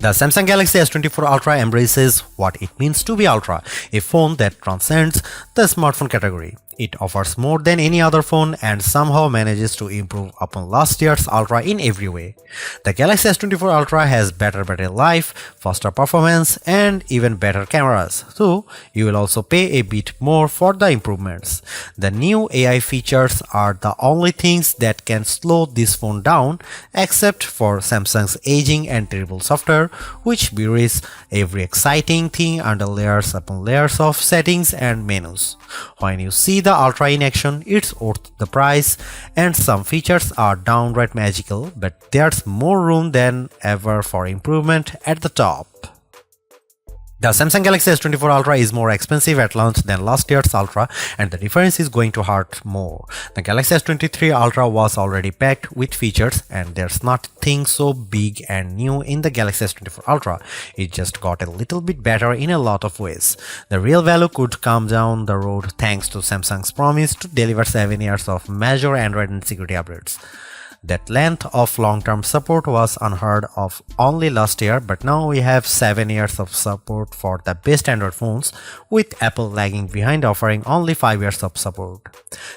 The Samsung Galaxy S24 Ultra embraces what it means to be Ultra, a phone that transcends the smartphone category. It offers more than any other phone and somehow manages to improve upon last year's Ultra in every way. The Galaxy S24 Ultra has better battery life, faster performance, and even better cameras, so you will also pay a bit more for the improvements. The new AI features are the only things that can slow this phone down, except for Samsung's aging and terrible software, which buries every exciting thing under layers upon layers of settings and menus. When you see the Ultra in action, it's worth the price, and some features are downright magical, but there's more room than ever for improvement at the top. The Samsung Galaxy S24 Ultra is more expensive at launch than last year's Ultra, and the difference is going to hurt more. The Galaxy S23 Ultra was already packed with features, and there's nothing so big and new in the Galaxy S24 Ultra. It just got a little bit better in a lot of ways. The real value could come down the road thanks to Samsung's promise to deliver 7 years of major Android and security updates. That length of long-term support was unheard of only last year, but now we have 7 years of support for the best Android phones, with Apple lagging behind offering only 5 years of support.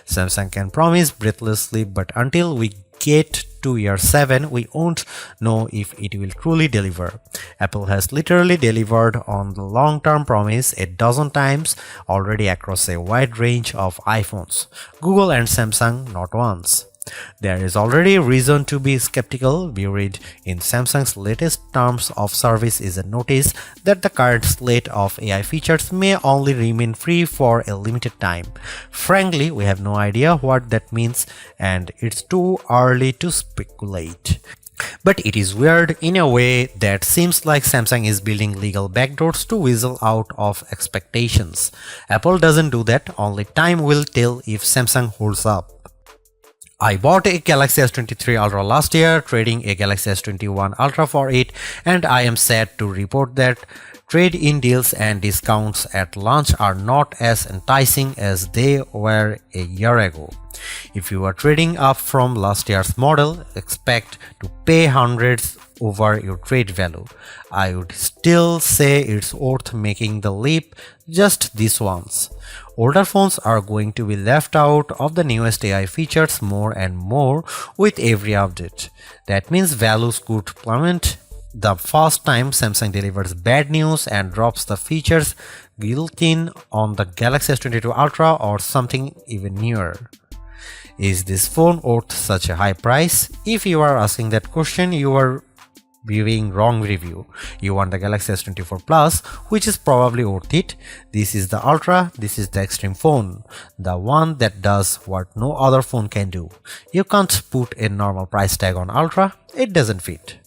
Samsung can promise breathlessly, but until we get to year 7, we won't know if it will truly deliver. Apple has literally delivered on the long-term promise a dozen times already across a wide range of iPhones. Google and Samsung not once. There is already reason to be skeptical. Buried in Samsung's latest terms of service is a notice that the current slate of AI features may only remain free for a limited time. Frankly, we have no idea what that means, and it's too early to speculate. But it is weird in a way that seems like Samsung is building legal backdoors to weasel out of expectations. Apple doesn't do that, only time will tell if Samsung holds up. I bought a Galaxy S23 Ultra last year, trading a Galaxy S21 Ultra for it, and I am sad to report that trade-in deals and discounts at launch are not as enticing as they were a year ago. If you are trading up from last year's model, expect to pay hundreds over your trade value. I would still say it's worth making the leap just this once. Older phones are going to be left out of the newest AI features more and more with every update. That means values could plummet the first time Samsung delivers bad news and drops the features built-in on the Galaxy S22 Ultra or something even newer. Is this phone worth such a high price? If you are asking that question, you are viewing wrong review. You want the Galaxy S24 Plus, which is probably worth it. This is the Ultra, this is the extreme phone, the one that does what no other phone can do. You can't put a normal price tag on Ultra, it doesn't fit.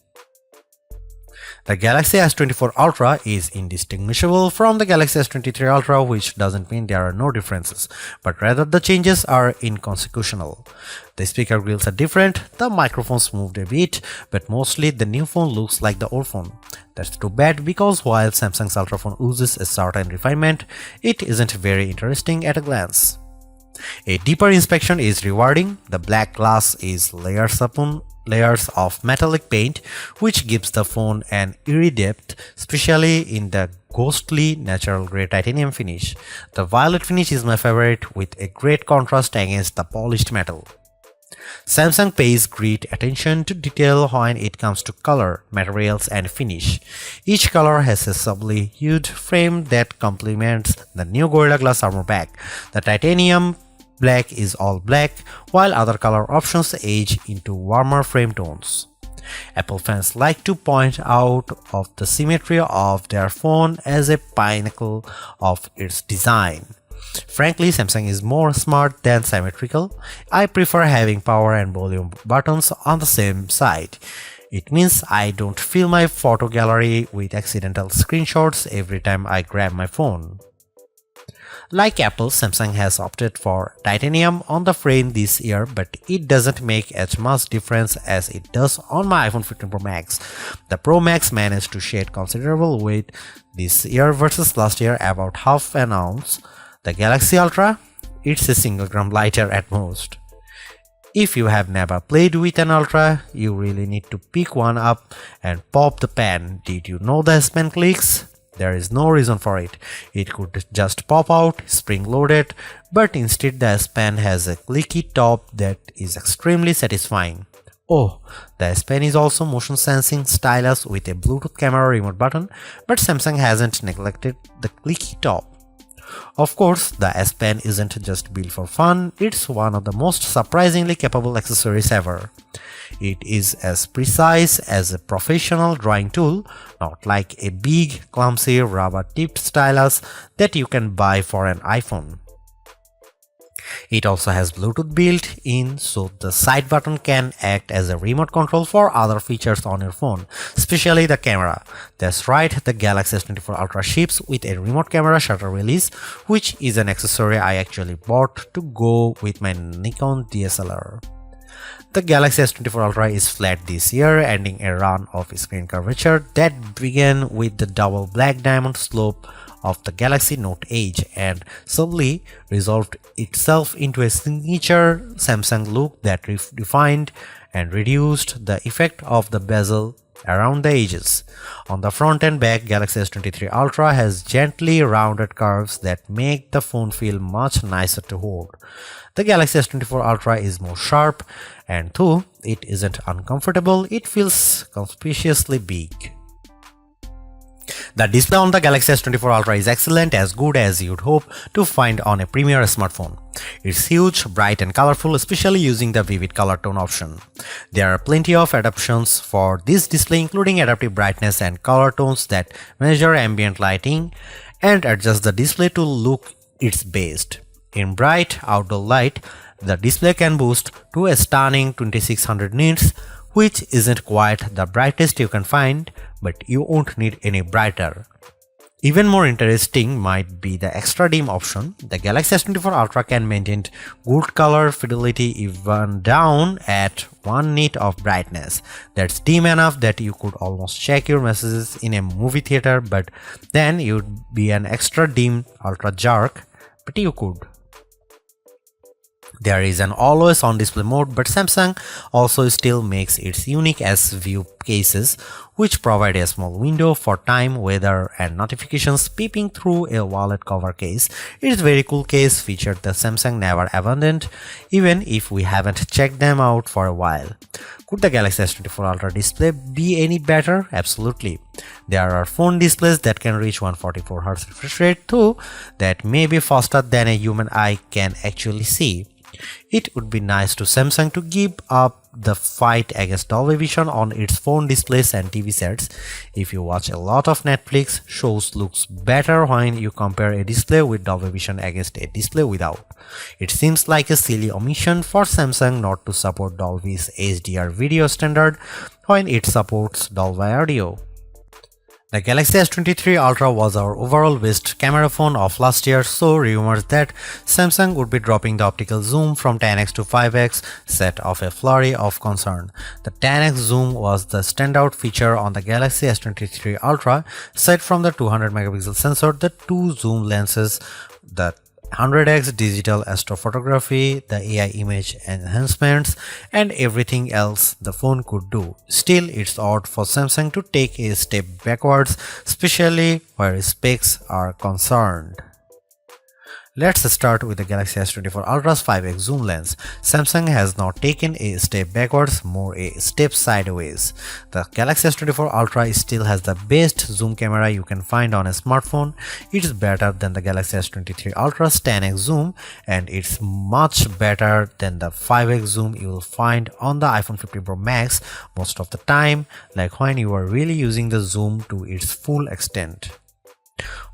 The Galaxy S24 Ultra is indistinguishable from the Galaxy S23 Ultra, which doesn't mean there are no differences, but rather the changes are inconsequential. The speaker grills are different, the microphones moved a bit, but mostly the new phone looks like the old phone. That's too bad, because while Samsung's Ultra phone oozes a certain refinement, it isn't very interesting at a glance. A deeper inspection is rewarding. The black glass is layers upon layers of metallic paint, which gives the phone an eerie depth, especially in the ghostly natural grey titanium finish. The violet finish is my favorite, with a great contrast against the polished metal. Samsung pays great attention to detail when it comes to color, materials, and finish. Each color has a subtly hued frame that complements the new Gorilla Glass armor back. The titanium black is all black, while other color options age into warmer frame tones. Apple fans like to point out of the symmetry of their phone as a pinnacle of its design. Frankly, Samsung is more smart than symmetrical. I prefer having power and volume buttons on the same side. It means I don't fill my photo gallery with accidental screenshots every time I grab my phone. Like Apple, Samsung has opted for titanium on the frame this year, but it doesn't make as much difference as it does on my iPhone 15 Pro Max. The Pro Max managed to shed considerable weight this year versus last year, about half an ounce. The Galaxy Ultra, it's a single gram lighter at most. If you have never played with an Ultra, you really need to pick one up and pop the pen. Did you know the S Pen clicks? There is no reason for it. It could just pop out, spring-loaded, but instead the S Pen has a clicky top that is extremely satisfying. Oh, the S Pen is also motion sensing stylus with a Bluetooth camera remote button, but Samsung hasn't neglected the clicky top. Of course, the S Pen isn't just built for fun, it's one of the most surprisingly capable accessories ever. It is as precise as a professional drawing tool, not like a big, clumsy, rubber-tipped stylus that you can buy for an iPhone. It also has Bluetooth built in, so the side button can act as a remote control for other features on your phone, especially the camera. That's right, the Galaxy S24 Ultra ships with a remote camera shutter release, which is an accessory I actually bought to go with my Nikon DSLR. The Galaxy S24 Ultra is flat this year, ending a run of screen curvature that began with the double black diamond slope of the Galaxy Note Edge and subtly resolved itself into a signature Samsung look that refined and reduced the effect of the bezel around the edges. On the front and back, Galaxy S23 Ultra has gently rounded curves that make the phone feel much nicer to hold. The Galaxy S24 Ultra is more sharp, and though it isn't uncomfortable, it feels conspicuously big. The display on the Galaxy S24 Ultra is excellent, as good as you'd hope to find on a premier smartphone. It's huge, bright and colorful, especially using the vivid color tone option. There are plenty of adaptations for this display, including adaptive brightness and color tones that measure ambient lighting and adjust the display to look its best. In bright outdoor light, the display can boost to a stunning 2600 nits, which isn't quite the brightest you can find, but you won't need any brighter. Even more interesting might be the extra dim option. The Galaxy S24 Ultra can maintain good color fidelity even down at 1 nit of brightness. That's dim enough that you could almost check your messages in a movie theater, but then you'd be an extra dim ultra jerk, but you could. There is an always on display mode, but Samsung also still makes its unique S View cases, which provide a small window for time, weather and notifications peeping through a wallet cover case. It's a very cool case feature that Samsung never abandoned, even if we haven't checked them out for a while. Could the Galaxy S24 Ultra display be any better? Absolutely. There are phone displays that can reach 144Hz refresh rate too, that may be faster than a human eye can actually see. It would be nice to Samsung to give up the fight against Dolby Vision on its phone displays and TV sets. If you watch a lot of Netflix shows, looks better when you compare a display with Dolby Vision against a display without. It seems like a silly omission for Samsung not to support Dolby's HDR video standard when it supports Dolby Audio. The Galaxy S23 Ultra was our overall best camera phone of last year, so rumors that Samsung would be dropping the optical zoom from 10x to 5x set off a flurry of concern. The 10x zoom was the standout feature on the Galaxy S23 Ultra. Aside from the 200 megapixel sensor, the two zoom lenses, the 100x digital astrophotography, the AI image enhancements, and everything else the phone could do. Still, it's odd for Samsung to take a step backwards, especially where specs are concerned. Let's start with the Galaxy S24 Ultra's 5x zoom lens. Samsung has not taken a step backwards, more a step sideways. The Galaxy S24 Ultra still has the best zoom camera you can find on a smartphone. It's better than the Galaxy S23 Ultra's 10x zoom, and it's much better than the 5x zoom you will find on the iPhone 15 Pro Max most of the time, like when you are really using the zoom to its full extent.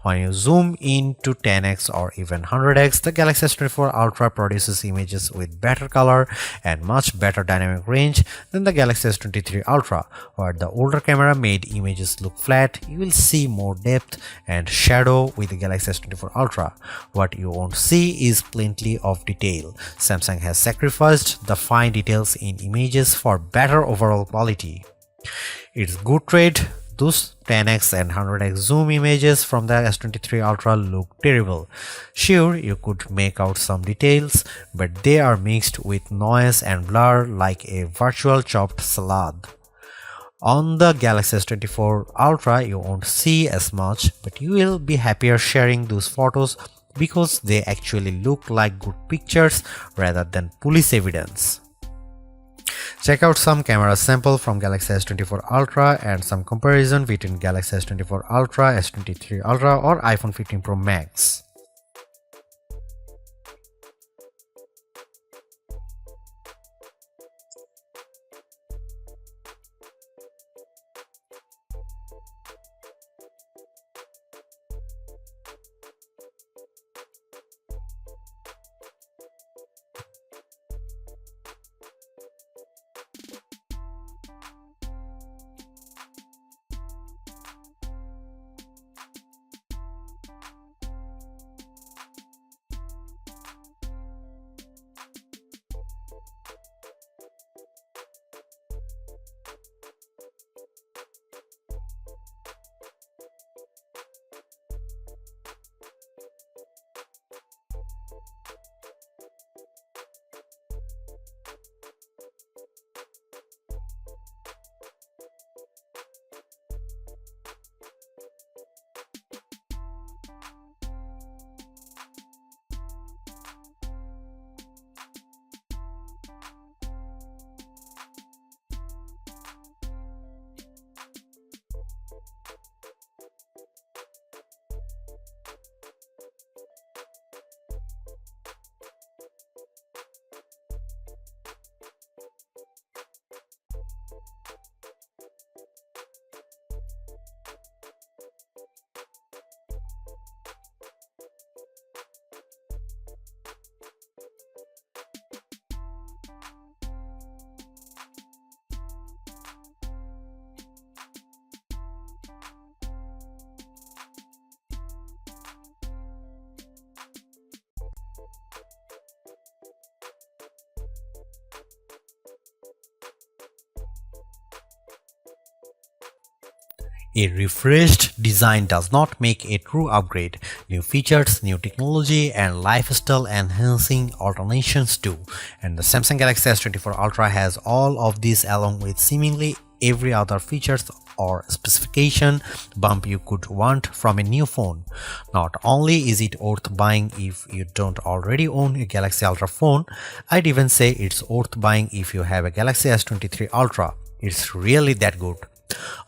When you zoom in to 10x or even 100x, the Galaxy S24 Ultra produces images with better color and much better dynamic range than the Galaxy S23 Ultra. Where the older camera made images look flat, you will see more depth and shadow with the Galaxy S24 Ultra. What you won't see is plenty of detail. Samsung has sacrificed the fine details in images for better overall quality. It's good trade. Thus, 10x and 100x zoom images from the S23 Ultra look terrible. Sure, you could make out some details, but they are mixed with noise and blur like a virtual chopped salad. On the Galaxy S24 Ultra, you won't see as much, but you will be happier sharing those photos because they actually look like good pictures rather than police evidence. Check out some camera sample from Galaxy S24 Ultra and some comparison between Galaxy S24 Ultra, S23 Ultra or iPhone 15 Pro Max. A refreshed design does not make a true upgrade. New features, new technology, and lifestyle enhancing alternations do. And the Samsung Galaxy S24 Ultra has all of these along with seemingly every other features or specification bump you could want from a new phone. Not only is it worth buying if you don't already own a Galaxy Ultra phone, I'd even say it's worth buying if you have a Galaxy S23 Ultra. It's really that good.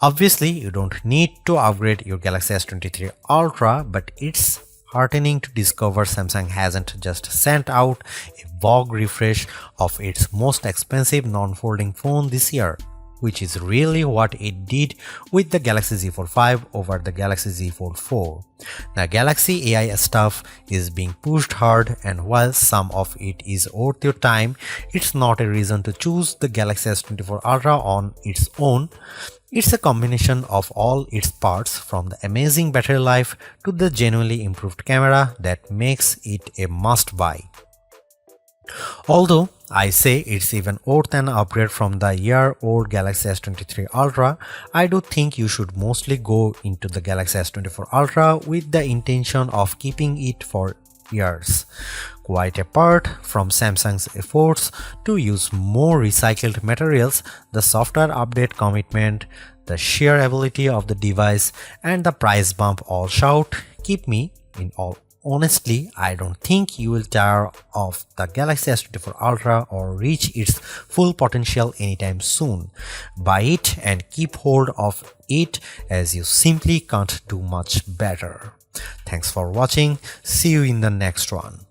Obviously, you don't need to upgrade your Galaxy S23 Ultra, but it's heartening to discover Samsung hasn't just sent out a vogue refresh of its most expensive non-folding phone this year, which is really what it did with the Galaxy Z Fold 5 over the Galaxy Z Fold 4. The Galaxy AI stuff is being pushed hard, and while some of it is worth your time, it's not a reason to choose the Galaxy S24 Ultra on its own. It's a combination of all its parts, from the amazing battery life to the genuinely improved camera, that makes it a must-buy. Although I say it's even worth an upgrade from the year-old Galaxy S23 Ultra, I do think you should mostly go into the Galaxy S24 Ultra with the intention of keeping it for years. Quite apart from Samsung's efforts to use more recycled materials, the software update commitment, the sheer ability of the device, and the price bump all shout, keep me in all. Honestly, I don't think you will tire of the Galaxy S24 Ultra or reach its full potential anytime soon. Buy it and keep hold of it, as you simply can't do much better. Thanks for watching. See you in the next one.